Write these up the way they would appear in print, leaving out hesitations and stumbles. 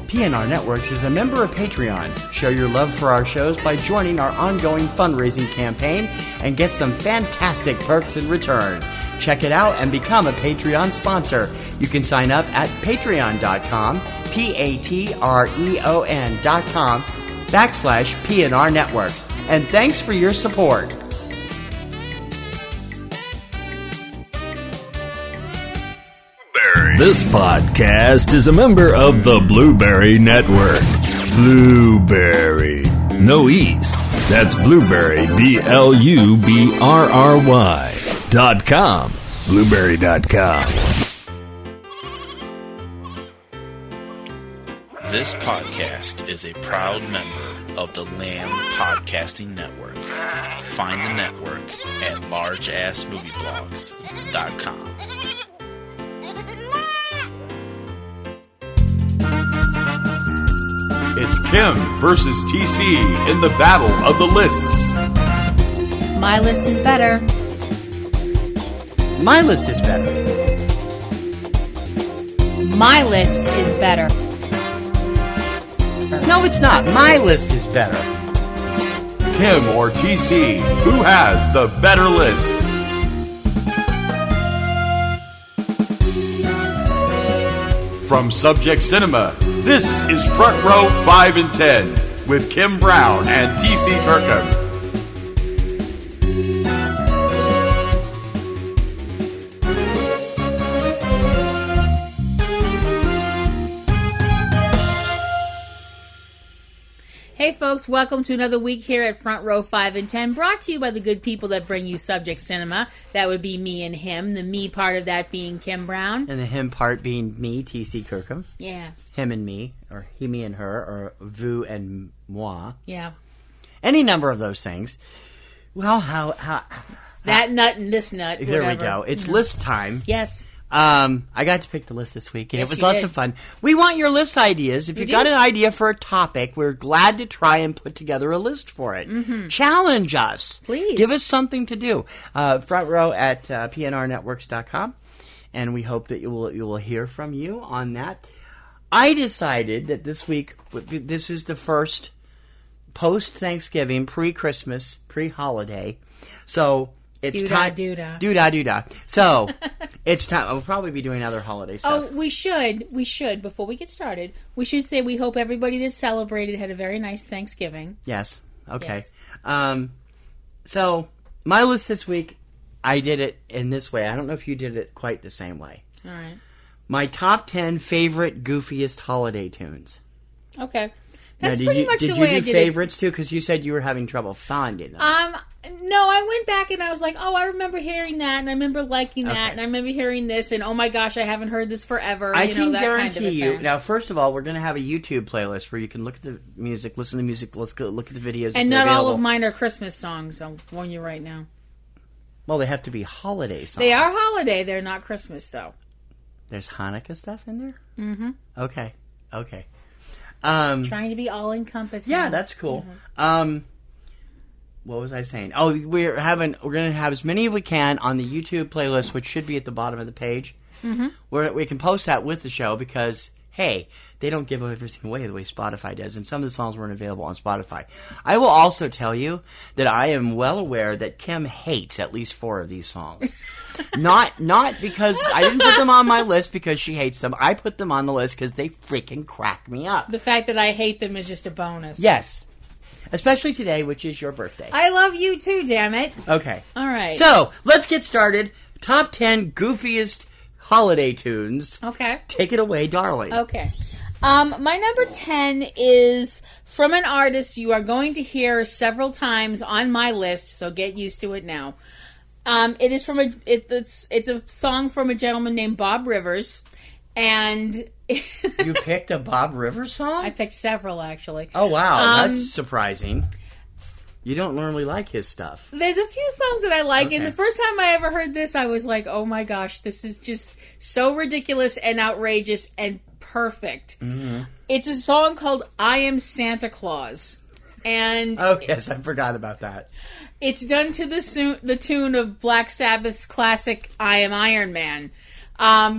PNR Networks is a member of Patreon. Show your love for our shows by joining our ongoing fundraising campaign and get some fantastic perks in return. Check it out and become a Patreon sponsor. You can sign up at patreon.com, patreon.com/PNR Networks. And thanks for your support. This podcast is a member of the Blueberry Network. Blueberry. No E's. That's Blueberry, BLUBRRY.com. Blueberry.com. This podcast is a proud member of the Lamb Podcasting Network. Find the network at largeassmovieblogs.com. It's Kim versus TC in the battle of the lists. My list is better. My list is better. My list is better. No, it's not. My list is better. Kim or TC, who has the better list? From Subject Cinema, this is Front Row 5 and 10 with Kim Brown and TC Kirkham. Hey folks, welcome to another week here at Front Row 5 and 10, brought to you by the good people that bring you Subject Cinema. That would be me and him, the me part of that being Kim Brown. And the him part being me, TC Kirkham. Yeah. Him and me, or he, me and her, or vous and moi. Yeah. Any number of those things. Well, how that nut and this nut, there whatever. we go. It's list time. Yes. I got to pick the list this week, and Yes, it was you lots did. of fun. We want your list ideas. If you've got an idea for a topic, we're glad to try and put together a list for it. Mm-hmm. Challenge us. Please. Give us something to do. Front row at PNRNetworks.com, and we hope that you will hear from you on that. I decided that this week, this is the first post-Thanksgiving, pre-Christmas, pre-holiday, so it's time. Doo-dah. So, it's time. We'll probably be doing other holiday stuff. Oh, we should, before we get started, we should say we hope everybody that celebrated had a very nice Thanksgiving. Yes. Okay. Yes. So, my list this week, I did it in this way. I don't know if you did it quite the same way. All right. My top 10 favorite goofiest holiday tunes. Okay. That's now, pretty much the way I did it. Did you do favorites, too? Because you said you were having trouble finding them. No, I went back and I was like, oh, I remember hearing that, and I remember liking that, and I remember hearing this, and oh my gosh, I haven't heard this forever. I can that guarantee kind of you. thing. Now, first of all, we're going to have a YouTube playlist where you can look at the music, listen to music, let's go look at the videos. And not all of mine are Christmas songs, I'll warn you right now. Well, they have to be holiday songs. They are holiday, they're not Christmas, though. There's Hanukkah stuff in there? Mm-hmm. Okay. Trying to be all-encompassing. Yeah, that's cool. Mm-hmm. What was I saying? Oh, we're going to have as many as we can on the YouTube playlist, which should be at the bottom of the page. Mm-hmm. Where we can post that with the show because, hey, they don't give everything away the way Spotify does, and some of the songs weren't available on Spotify. I will also tell you that I am well aware that Kim hates at least 4 of these songs. Not because I didn't put them on my list because she hates them. I put them on the list because they freaking crack me up. The fact that I hate them is just a bonus. Yes. Especially today, which is your birthday. I love you too, damn it. Okay. All right. So, let's get started. Top 10 goofiest holiday tunes. Okay. Take it away, darling. Okay. My number 10 is from an artist you are going to hear several times on my list, so get used to it now. It is from it's a song from a gentleman named Bob Rivers, and you picked a Bob Rivers song? I picked several, actually. Oh, wow. That's surprising. You don't normally like his stuff. There's a few songs that I like, and the first time I ever heard this, I was like, oh my gosh, this is just so ridiculous and outrageous and perfect. Mm-hmm. It's a song called I Am Santa Claus. And oh, yes, I forgot about that. It's done to the tune of Black Sabbath's classic I Am Iron Man,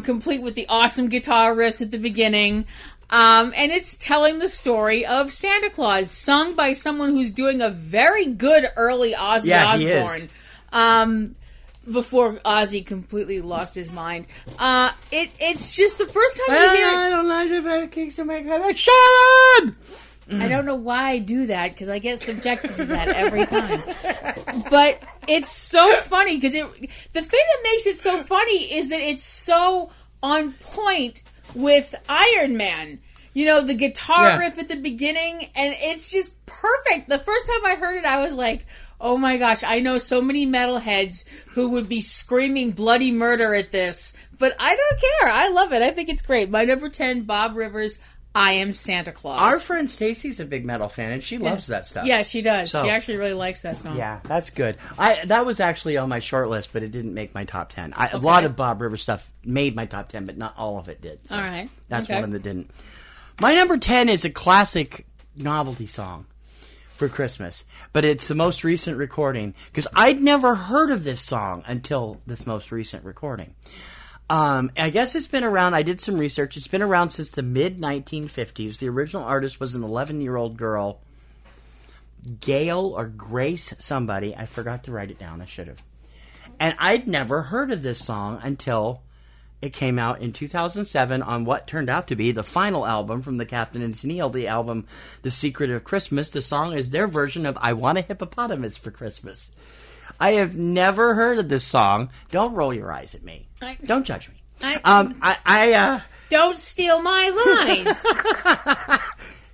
complete with the awesome guitar riffs at the beginning. And it's telling the story of Santa Claus, sung by someone who's doing a very good early Ozzy Osbourne. Before Ozzy completely lost his mind. It's just the first time you hear it. I don't like the fact kings to make it. Sharon! I don't know why I do that, because I get subjected to that every time. But it's so funny, because the thing that makes it so funny is that it's so on point with Iron Man. You know, the guitar riff at the beginning, and it's just perfect. The first time I heard it, I was like, oh my gosh, I know so many metalheads who would be screaming bloody murder at this, but I don't care. I love it. I think it's great. My number 10, Bob Rivers, I Am Santa Claus. Our friend Stacy's a big metal fan, and she loves that stuff. Yeah, she does. So, she actually really likes that song. Yeah, that's good. That was actually on my short list, but it didn't make my top 10. A lot of Bob Rivers stuff made my top 10, but not all of it did. So all right. That's one of them that didn't. My number 10 is a classic novelty song for Christmas, but it's the most recent recording, because I'd never heard of this song until this most recent recording. I guess it's been around. I did some research. It's been around since the mid-1950s. The original artist was an 11-year-old girl, Gail or Grace somebody. I forgot to write it down. I should have. And I'd never heard of this song until it came out in 2007 on what turned out to be the final album from the Captain and Tennille, the album The Secret of Christmas. The song is their version of I Want a Hippopotamus for Christmas. I have never heard of this song. Don't roll your eyes at me. Don't judge me. Don't steal my lines.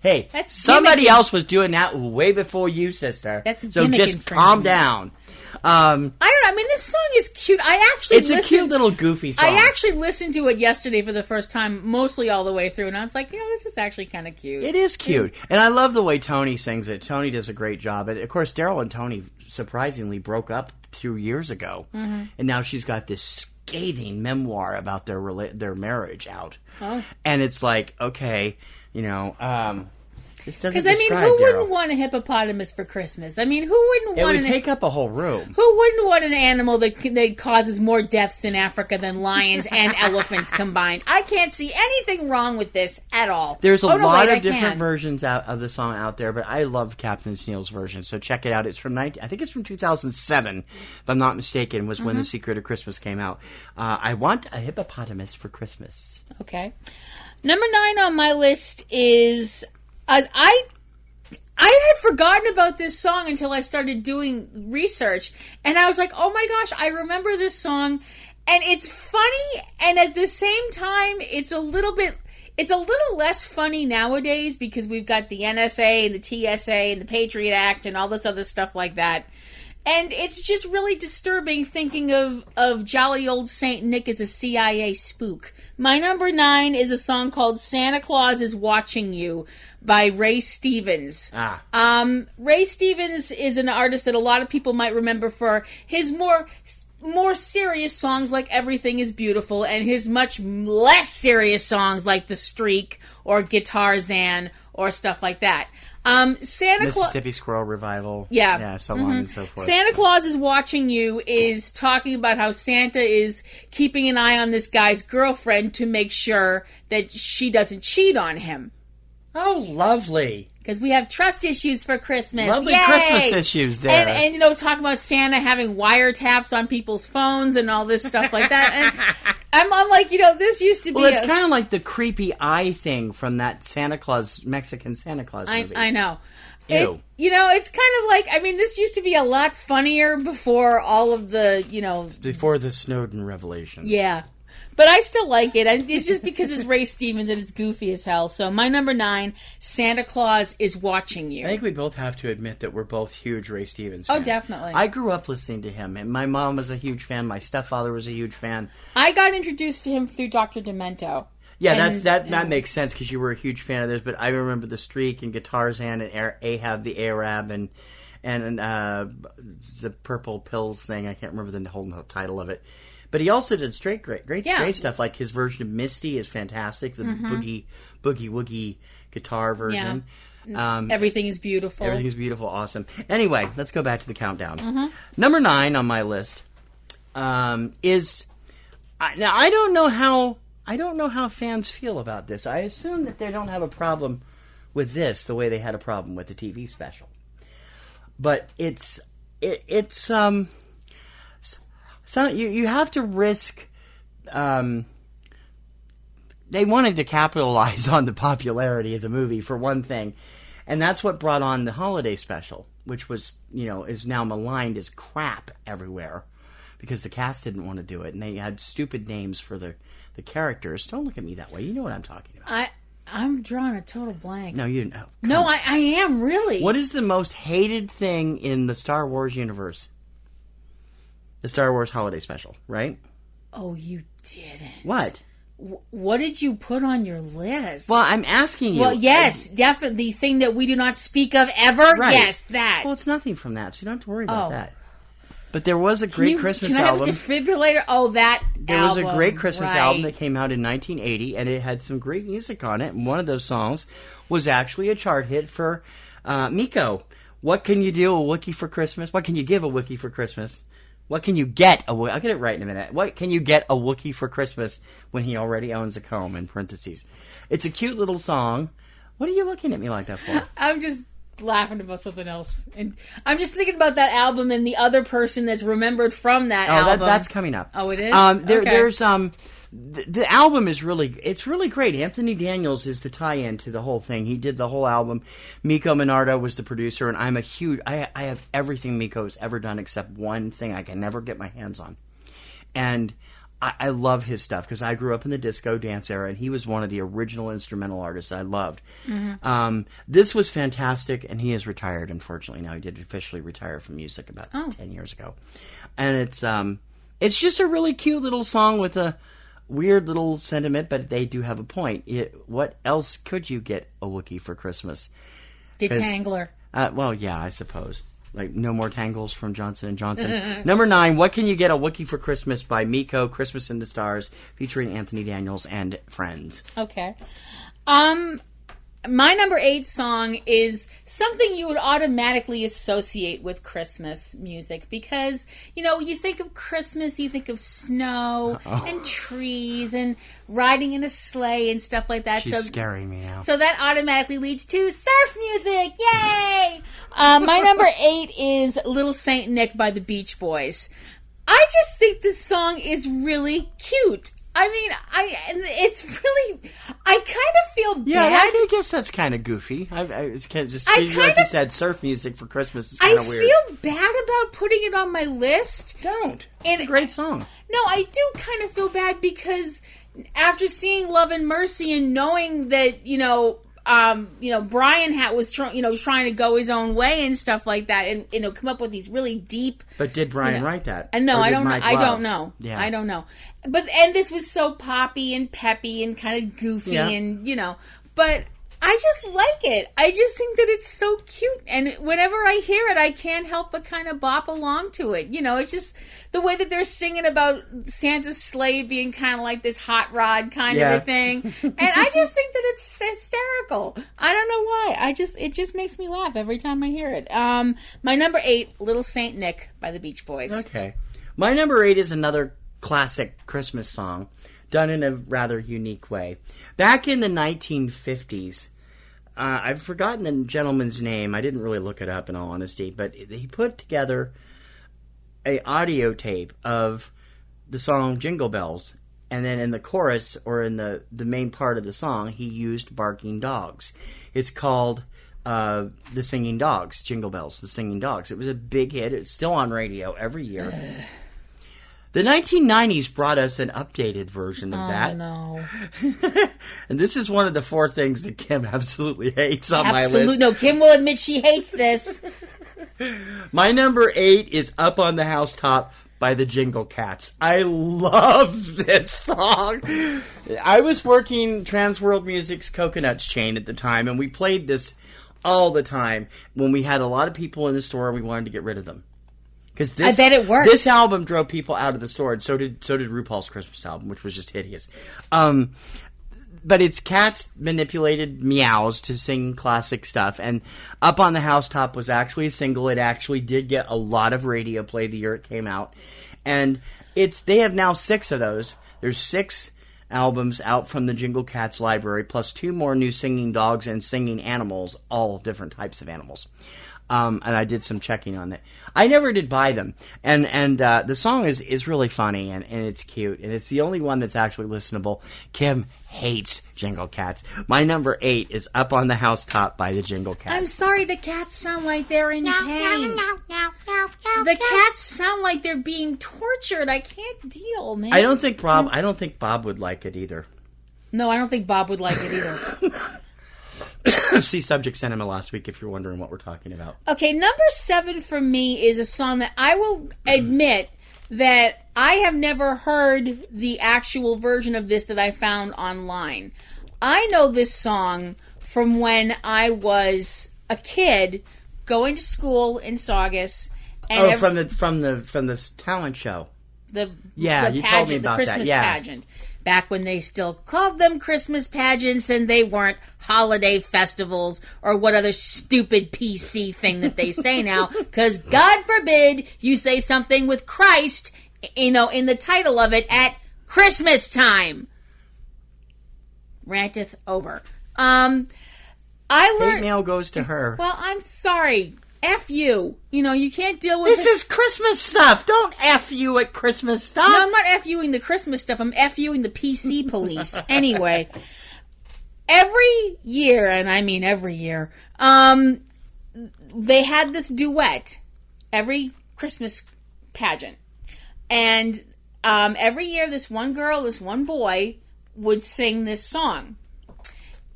Hey, somebody else was doing that way before you, sister. So just calm down. I don't know. I mean, this song is cute. It's a cute little goofy song. I actually listened to it yesterday for the first time, mostly all the way through, and I was like, this is actually kind of cute. It is cute. And I love the way Tony sings it. Tony does a great job. And, of course, Daryl and Tony surprisingly broke up 2 years ago. Mm-hmm. And now she's got this scathing memoir about their marriage out. Oh. And it's like, okay, because, who wouldn't want a hippopotamus for Christmas? I mean, who wouldn't want... It would take up a whole room. Who wouldn't want an animal that causes more deaths in Africa than lions and elephants combined? I can't see anything wrong with this at all. There's a lot of different versions of the song out there, but I love Captain Tennille's version, so check it out. It's from I think it's from 2007, if I'm not mistaken, was when The Secret of Christmas came out. I Want a Hippopotamus for Christmas. Okay. Number 9 on my list is... I had forgotten about this song until I started doing research, and I was like, oh my gosh, I remember this song, and it's funny, and at the same time, it's a little less funny nowadays, because we've got the NSA and the TSA and the Patriot Act and all this other stuff like that. And it's just really disturbing thinking of jolly old Saint Nick as a CIA spook. My number 9 is a song called Santa Claus is Watching You by Ray Stevens. Ray Stevens is an artist that a lot of people might remember for his more serious songs like Everything is Beautiful, and his much less serious songs like The Streak or Guitar Zan or stuff like that. Mississippi Squirrel Revival. Yeah. So on and so forth. Santa Claus is Watching You is talking about how Santa is keeping an eye on this guy's girlfriend to make sure that she doesn't cheat on him. Oh, lovely. Because we have trust issues for Christmas. Lovely Yay! Christmas issues there. And talking about Santa having wiretaps on people's phones and all this stuff like that. And I'm like, this used to be... Well, it's kind of like the creepy eye thing from that Mexican Santa Claus movie. I know. Ew. It's kind of like, this used to be a lot funnier before all of the, Before the Snowden revelations. Yeah. But I still like it. It's just because it's Ray Stevens and it's goofy as hell. So my number 9, Santa Claus is Watching You. I think we both have to admit that we're both huge Ray Stevens fans. Oh, definitely. I grew up listening to him, and my mom was a huge fan. My stepfather was a huge fan. I got introduced to him through Dr. Demento. Yeah, that makes sense because you were a huge fan of theirs. But I remember The Streak and Guitar Zan and Ahab the Arab and the Purple Pills thing. I can't remember the whole title of it. But he also did great stuff. Like his version of Misty is fantastic. The boogie woogie guitar version. Yeah. Everything is Beautiful. Everything is Beautiful. Awesome. Anyway, let's go back to the countdown. Number 9 on my list is... Now, I don't know how I don't know how fans feel about this. I assume that they don't have a problem with this the way they had a problem with the TV special. But it's so you have to risk. They wanted to capitalize on the popularity of the movie for one thing, and that's what brought on the holiday special, which was is now maligned as crap everywhere because the cast didn't want to do it and they had stupid names for the characters. Don't look at me that way. You know what I'm talking about. I'm drawing a total blank. No, you know. No, I am really. What is the most hated thing in the Star Wars universe? The Star Wars holiday special, right? Oh, you didn't. What? What did you put on your list? Well, I'm asking you. Well, yes, definitely. The thing that we do not speak of ever. Right. Yes, that. Well, it's nothing from that, so you don't have to worry about that. But there was a great Christmas album. Can I have album. a defibrillator? Oh, that There album. was a great Christmas right. album that came out in 1980, and it had some great music on it. And one of those songs was actually a chart hit for Miko. What can you do a Wookiee for Christmas? What can you give a Wookiee for Christmas? What can you get a Wookiee? I'll get it right in a minute. What can you get a Wookiee for Christmas when he already owns a comb, in parentheses? It's a cute little song. What are you looking at me like that for? I'm just laughing about something else. And I'm just thinking about that album and the other person that's remembered from that album. That's coming up. Oh, it is? There's the album is it's really great. Anthony Daniels is the tie-in to the whole thing. He did the whole album. Miko Minardo was the producer, and I'm a huge... I have everything Miko's ever done except one thing I can never get my hands on. And I love his stuff because I grew up in the disco dance era, and he was one of the original instrumental artists I loved. Mm-hmm. This was fantastic, and he is retired, unfortunately. Now he did officially retire from music about 10 years ago. And it's just a really cute little song with a weird little sentiment, but they do have a point. What else could you get a Wookiee for Christmas? Detangler. Well, yeah, I suppose. Like, no more tangles from Johnson & Johnson. Number 9, what can you get a Wookiee for Christmas by Miko, Christmas in the Stars, featuring Anthony Daniels and friends. Okay. My number 8 song is something you would automatically associate with Christmas music because, you think of Christmas, you think of snow and trees and riding in a sleigh and stuff like that. She's scaring me now. So that automatically leads to surf music. Yay! My number 8 is Little Saint Nick by the Beach Boys. I just think this song is really cute. I mean, I kind of feel bad. Yeah, I guess that's kind of goofy. Like you said, surf music for Christmas is kind of weird. I feel bad about putting it on my list. Don't. It's a great song. No, I do kind of feel bad because after seeing Love and Mercy and knowing that, Brian was trying to go his own way and stuff like that, and come up with these really deep. But did Brian write that? And no, I don't know. Mike I Love? don't know. Yeah. I don't know. And this was so poppy and peppy and kind of goofy and but I just like it. I just think that it's so cute, and whenever I hear it, I can't help but kind of bop along to it. It's just the way that they're singing about Santa's sleigh being kind of like this hot rod kind of a thing, and I just think that it's hysterical. I don't know why. It just makes me laugh every time I hear it. My number 8, Little Saint Nick by the Beach Boys. Okay, my number 8 is another classic Christmas song, done in a rather unique way. Back in the 1950s, I've forgotten the gentleman's name. I didn't really look it up, in all honesty, but he put together a audio tape of the song Jingle Bells, and then in the chorus, or in the main part of the song, he used barking dogs. It's called The Singing Dogs, Jingle Bells, The Singing Dogs. It was a big hit. It's still on radio every year. The 1990s brought us an updated version of that. Oh, no. And this is one of the 4 things that Kim absolutely hates on my list. No, Kim will admit she hates this. My number 8 is Up on the Housetop by the Jingle Cats. I love this song. I was working Transworld Music's Coconuts chain at the time, and we played this all the time when we had a lot of people in the store and we wanted to get rid of them. I bet it worked. This album drove people out of the store, and so did RuPaul's Christmas album, which was just hideous. But it's cats manipulated meows to sing classic stuff, and Up on the Housetop was actually a single. It actually did get a lot of radio play the year it came out, and they have now 6 of those. There's 6 albums out from the Jingle Cats library, plus 2 more new singing dogs and singing animals, all different types of animals. And I did some checking on that. I never did buy them. And the song is really funny and it's cute. And it's the only one that's actually listenable. Kim hates Jingle Cats. My number 8 is Up on the Housetop by the Jingle Cats. I'm sorry, the cats sound like they're in pain. The cats sound like they're being tortured. I can't deal, man. I don't think Bob would like it either. No, I don't think Bob would like it either. See Subject Cinema last week if you're wondering what we're talking about. Okay, number 7 for me is a song that I will admit that I have never heard the actual version of this that I found online. I know this song from when I was a kid going to school in Saugus. And from the talent show. The you pageant, told me about the Christmas that. Yeah. pageant. Back when they still called them Christmas pageants and they weren't holiday festivals or what other stupid PC thing that they say now. Because God forbid you say something with Christ, in the title of it at Christmas time. Ranteth over. I learned. Hate mail goes to her. Well, I'm sorry. F you. You can't deal with This is Christmas stuff. Don't F you at Christmas stuff. No, I'm not F-Uing the Christmas stuff. I'm F-Uing the PC police. Anyway, every year, and I mean every year, they had this duet every Christmas pageant. And every year, this one girl, this one boy would sing this song.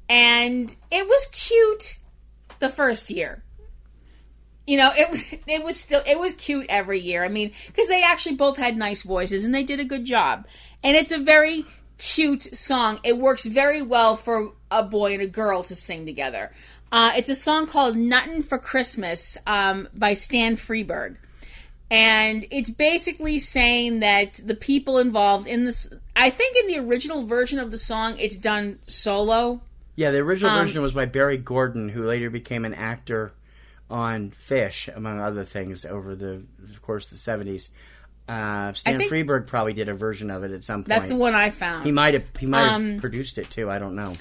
And it was cute the first year. It was cute every year. I mean, because they actually both had nice voices and they did a good job. And it's a very cute song. It works very well for a boy and a girl to sing together. It's a song called Nuttin' for Christmas by Stan Freberg. And it's basically saying that the people involved in this, I think in the original version of the song, it's done solo. Yeah, the original version was by Barry Gordon, who later became an actor on Fish, among other things, over the course of the 70s. Stan Freberg probably did a version of it at some point. That's the one I found. He might have produced it too. I don't know.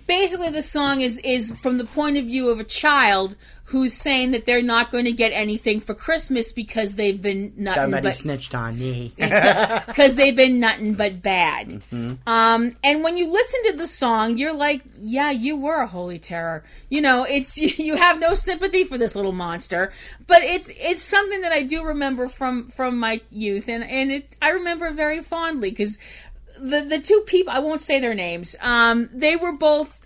Basically, the song is from the point of view of a child who's saying that they're not going to get anything for Christmas because they've been nuttin'. Somebody snitched on me. Because they've been nuttin' but bad. Mm-hmm. And when you listen to the song, you're like, yeah, you were a holy terror. It's you have no sympathy for this little monster. But it's something that I do remember from my youth, and I remember very fondly because the two people, I won't say their names. They were both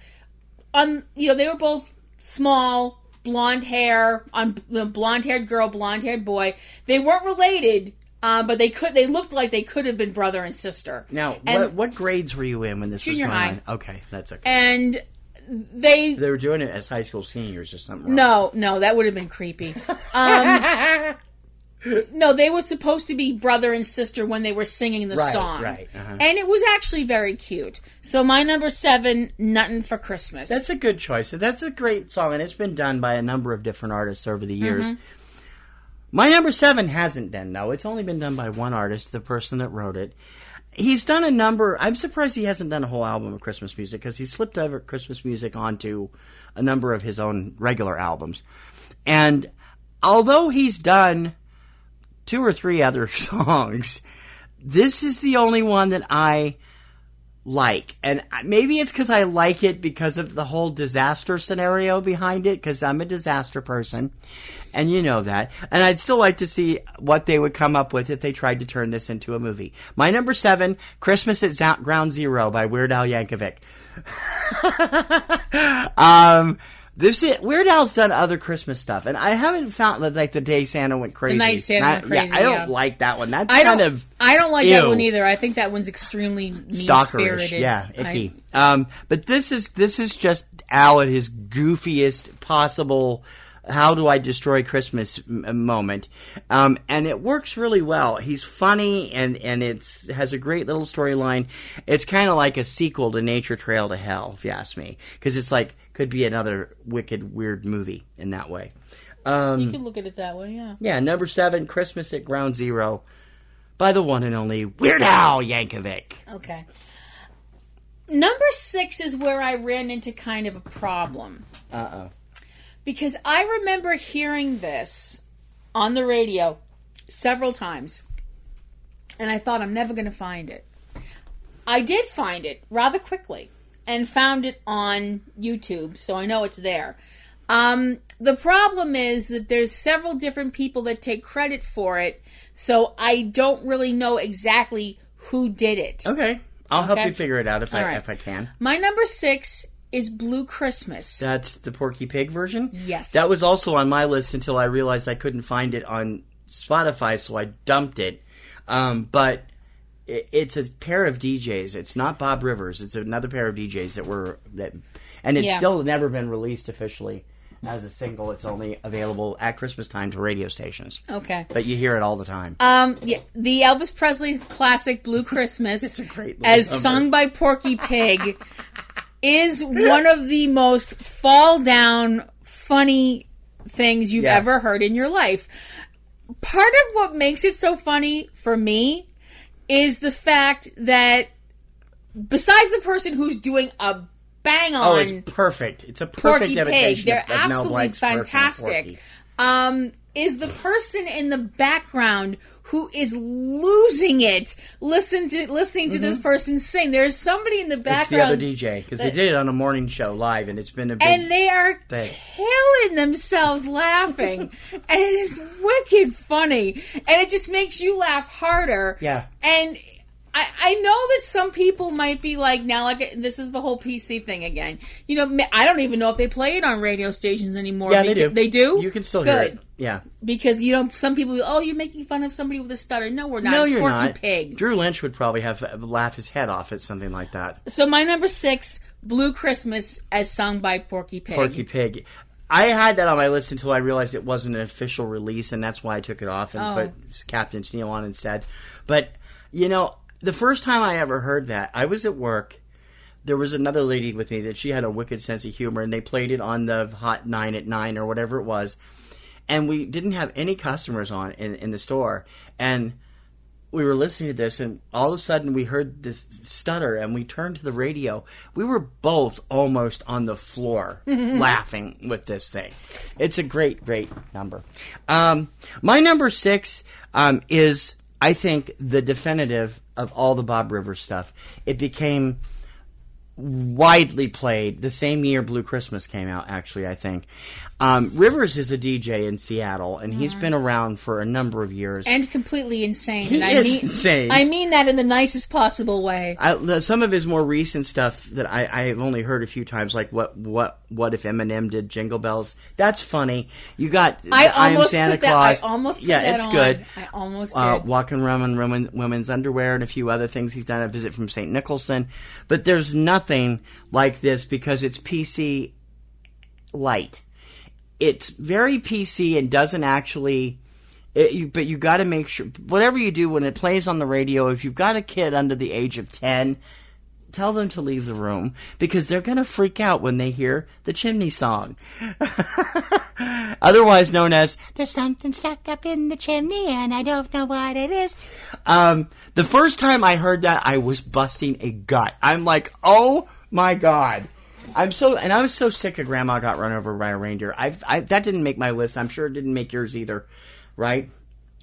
small, blonde hair, blonde-haired girl, blonde-haired boy. They weren't related, but they looked like they could have been brother and sister. Now, what grades were you in when this was going high. on? Okay, that's okay. And they were doing it as high school seniors or something. No, that would have been creepy. No, they were supposed to be brother and sister when they were singing the song. Right. Uh-huh. And it was actually very cute. So my number 7, Nuttin' for Christmas. That's a good choice. That's a great song, and it's been done by a number of different artists over the years. Mm-hmm. My number 7 hasn't been, though. It's only been done by one artist, the person that wrote it. He's done a number... I'm surprised he hasn't done a whole album of Christmas music, because he slipped over Christmas music onto a number of his own regular albums. And although he's done 2 or 3 other songs, this is the only one that I like. And maybe it's because I like it because of the whole disaster scenario behind it, because I'm a disaster person, and you know that. And I'd still like to see what they would come up with if they tried to turn this into a movie. My number 7, Christmas at Ground Zero by Weird Al Yankovic. Weird Al's done other Christmas stuff, and I haven't found that, like, The Day Santa Went Crazy. The Night Santa Went Crazy. Yeah, I don't like that one. That's I kind of I don't like ew. that one either. I think that one's extremely mean-spirited. Stalkerish. Yeah, icky. But this is just Al at his goofiest possible how do I destroy Christmas moment. And it works really well. He's funny, and has a great little storyline. It's kind of like a sequel to Nature Trail to Hell, if you ask me. Because it's like, could be another wicked, weird movie in that way. You can look at it that way, yeah. Yeah, number 7, Christmas at Ground Zero by the one and only Weird Al Yankovic. Okay. Number 6 is where I ran into kind of a problem. Uh-oh. Because I remember hearing this on the radio several times, and I thought, I'm never going to find it. I did find it rather quickly, and found it on YouTube, so I know it's there. The problem is that there's several different people that take credit for it, so I don't really know exactly who did it. Okay. I'll help you figure it out if I can. My number 6 is Blue Christmas. That's the Porky Pig version? Yes. That was also on my list until I realized I couldn't find it on Spotify, so I dumped it. But it's a pair of DJs. It's not Bob Rivers. It's another pair of DJs and it's still never been released officially as a single. It's only available at Christmas time to radio stations. Okay. But you hear it all the time. The Elvis Presley classic Blue Christmas, it's a great as sung by Porky Pig, is one of the most fall-down, funny things you've ever heard in your life. Part of what makes it so funny for me is the fact that besides the person who's doing a bang-on... Oh, it's perfect. It's a perfect imitation. They're of Mel absolutely Blanc's fantastic. Is the person in the background who is losing it listening to this person sing. There's somebody in the background. It's the other DJ, because they did it on a morning show live, and it's been a big and they are thing. killing themselves laughing. And it is wicked funny. And it just makes you laugh harder. Yeah. And I know that some people might be like, now, like, this is the whole PC thing again. You know, I don't even know if they play it on radio stations anymore. Yeah, they do. They do? You can still hear it. Yeah. Because, you know, some people go, oh, you're making fun of somebody with a stutter. No, we're not. No, it's you're Porky not. Pig. Drew Lynch would probably have laughed his head off at something like that. So my number 6, Blue Christmas, as sung by Porky Pig. Porky Pig. I had that on my list until I realized it wasn't an official release, and that's why I took it off and put Captain Tennille on instead. But, you know... The first time I ever heard that, I was at work. There was another lady with me that she had a wicked sense of humor, and they played it on the Hot 9 at 9 or whatever it was. And we didn't have any customers on in the store. And we were listening to this, and all of a sudden we heard this stutter, and we turned to the radio. We were both almost on the floor laughing with this thing. It's a great, great number. My number 6 is, I think, the definitive of all the Bob Rivers stuff. It became widely played the same year Blue Christmas came out, actually, I think. Rivers is a DJ in Seattle, and he's been around for a number of years. And completely insane. He is insane. I mean that in the nicest possible way. Some of his more recent stuff that I've only heard a few times, like what if Eminem did Jingle Bells? That's funny. You got I Am Santa Claus. I almost put it's on. good. I almost did. Walking Around in Women's Underwear and a few other things. He's done a visit from St. Nicholson. But there's nothing like this because it's PC light. It's very PC and doesn't actually... but you got to make sure... Whatever you do when it plays on the radio, if you've got a kid under the age of 10, tell them to leave the room. Because they're going to freak out when they hear the chimney song. Otherwise known as, there's something stuck up in the chimney and I don't know what it is. The first time I heard that, I was busting a gut. I'm like, oh my God. I was so sick of Grandma Got Run Over by a Reindeer. That didn't make my list. I'm sure it didn't make yours either, right?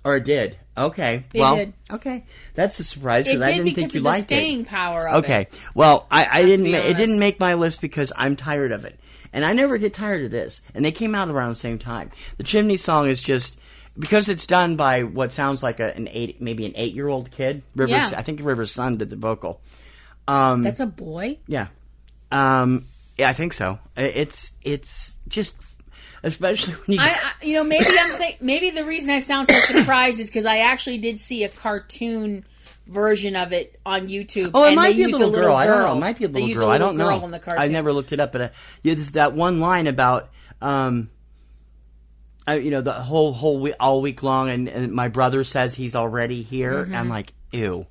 Or it did. Okay. It did. Okay. That's a surprise because I didn't think you liked it. It did because of the staying power of it. Okay. Well, I didn't. It didn't make my list because I'm tired of it, and I never get tired of this. And they came out around the same time. The Chimney Song is just because it's done by what sounds like maybe an 8-year-old kid. Rivers. I think Rivers' son did the vocal. That's a boy? Yeah. Yeah, I think so. It's just, especially when you. Maybe the reason I sound so surprised is because I actually did see a cartoon version of it on YouTube. Oh, it might be a little girl. I don't know. It might be a little girl. I don't know. In the cartoon. I never looked it up, but there's that one line about, the whole all week long, and my brother says he's already here. Mm-hmm. I'm like, ew.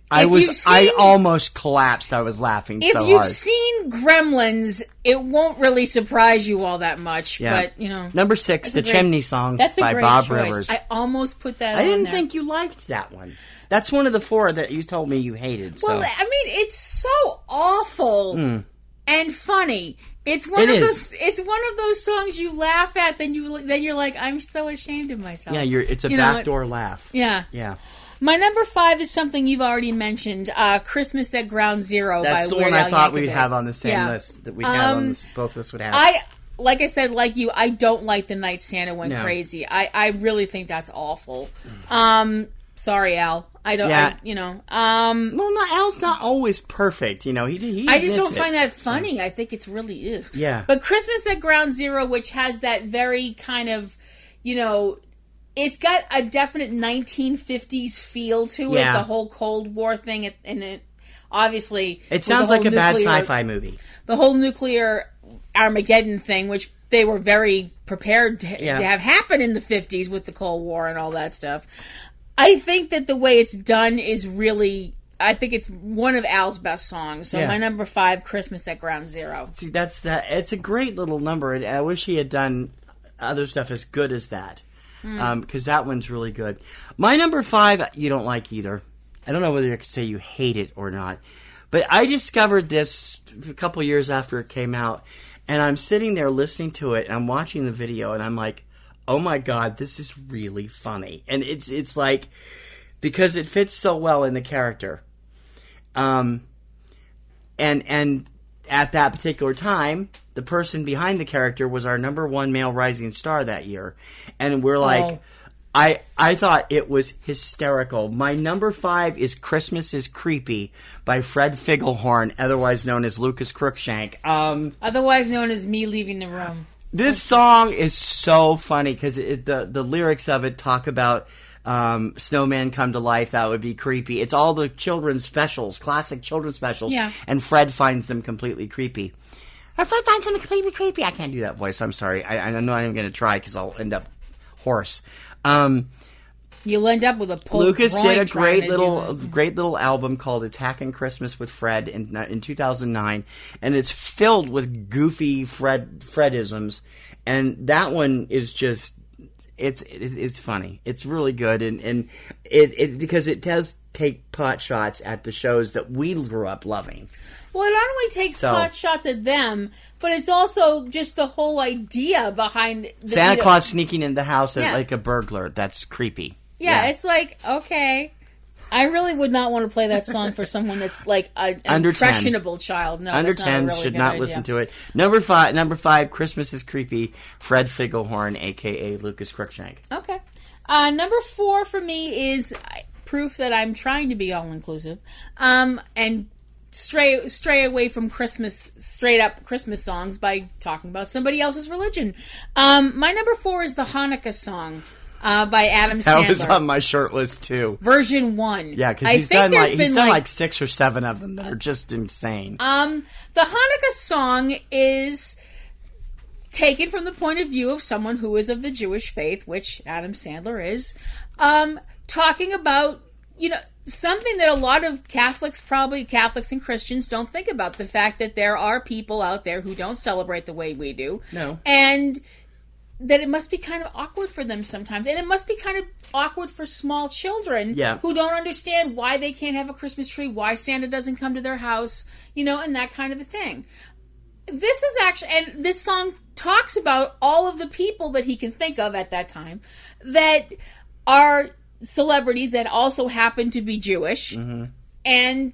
I almost collapsed. I was laughing so hard. If you've seen Gremlins, it won't really surprise you all that much. Yeah. But, Number 6, The Chimney Song by Bob Rivers. I almost put that on I didn't there. think you liked that one. That's one of the 4 that you told me you hated. So. Well, I mean, it's so awful and funny. It's one of those songs you laugh at, then you're like, I'm so ashamed of myself. Yeah, it's a backdoor laugh. Yeah. Yeah. My number 5 is something you've already mentioned, Christmas at Ground Zero by Weird Al Yankovic. That's the one I thought we'd have on the same list that we had on this, both of us would have. Like I said, like you, I don't like The Night Santa Went Crazy. I really think that's awful. Sorry, Al. I don't. Yeah. Well, Al's not always perfect. He I just don't find that funny. So. I think it's really is. Yeah. But Christmas at Ground Zero, which has that very kind of, it's got a definite 1950s feel to it. The whole Cold War thing, and it obviously it sounds like a bad sci-fi movie. The whole nuclear Armageddon thing, which they were very prepared to have happen in the 50s with the Cold War and all that stuff. I think that the way it's done is really... I think it's one of Al's best songs. So my number 5, Christmas at Ground Zero. See, that's that. It's a great little number. And I wish he had done other stuff as good as that. Because that one's really good. My number 5, you don't like either. I don't know whether you could say you hate it or not. But I discovered this a couple years after it came out. And I'm sitting there listening to it. And I'm watching the video. And I'm like... oh my God, this is really funny. And it's like, because it fits so well in the character. And at that particular time, the person behind the character was our number 1 male rising star that year. And we're like, I thought it was hysterical. My number 5 is Christmas is Creepy by Fred Figglehorn, otherwise known as Lucas Crookshank. Otherwise known as Me Leaving the Room. This song is so funny because the lyrics of it talk about snowman come to life. That would be creepy. It's all the children's specials, classic children's specials. Yeah. And Fred finds them completely creepy. Fred finds them completely creepy. I can't do that voice. I'm sorry. I'm not even going to try because I'll end up hoarse. You'll end up with a pulled Lucas did a great groin little album called Attacking Christmas with Fred in 2009, and it's filled with goofy Fredisms, and that one is just it's funny. It's really good, and it because it does take pot shots at the shows that we grew up loving. Well, it not only takes pot shots at them, but it's also just the whole idea behind Santa Claus sneaking in the house like a burglar. That's creepy. Yeah, it's like, okay. I really would not want to play that song for someone that's like an impressionable child. No, under that's 10 not a should not listen to it. Number 5, Christmas is Creepy, Fred Figglehorn, a.k.a. Lucas Crookshank. Okay. Number 4 for me is proof that I'm trying to be all-inclusive. And stray away from Christmas, straight up Christmas songs by talking about somebody else's religion. My number 4 is the Hanukkah song. By Adam Sandler. That was on my short list too. Version 1. Yeah, because he's done like 6 or 7 of them that are just insane. The Hanukkah song is taken from the point of view of someone who is of the Jewish faith, which Adam Sandler is, talking about, something that a lot of Catholics and Christians don't think about, the fact that there are people out there who don't celebrate the way we do. No. And that it must be kind of awkward for them sometimes. And it must be kind of awkward for small children who don't understand why they can't have a Christmas tree, why Santa doesn't come to their house, and that kind of a thing. This is actually, and this song talks about all of the people that he can think of at that time that are celebrities that also happen to be Jewish, and